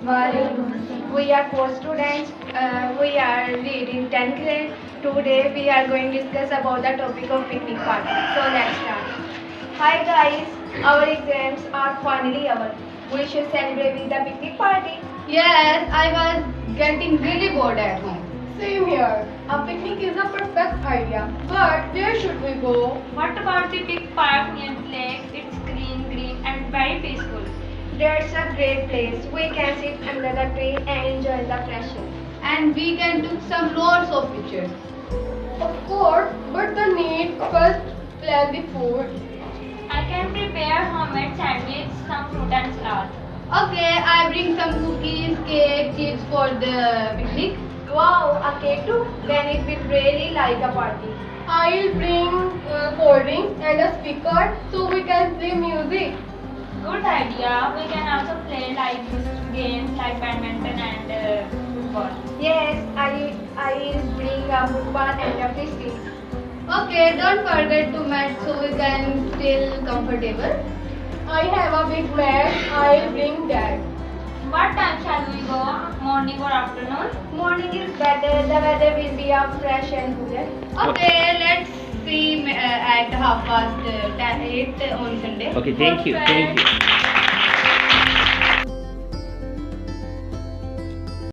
We are four students. We are reading 10th grade. Today we are going to discuss about the topic of picnic party. So let's start. Hi guys, our exams are finally over. We should celebrate with the picnic party. Yes, I was getting really bored at home. Same here. A picnic is a perfect idea. But where should we go? What about the big park near the lake? It's green and very peaceful. That's a great place. We can sit under the tree and enjoy the fresh air. And we can take some lots of pictures. Of course, but the need first plan the food. I can prepare homemade sandwich, some fruit and salad. Okay, I bring some cookies, cake, chips for the picnic. Wow, a cake too? Then it will really like a party. I'll bring cold drink and a speaker so we can play music. Good idea. We can also play like games like badminton and football. Yes, I will bring a football and a frisbee. Okay, don't forget to mat so we can still comfortable. I have a big mat. I'll bring that. What time shall we go? Morning or afternoon? Morning is better. The weather will be fresh and cooler. Okay, let's see at 8:30 on Sunday. Okay, thank you.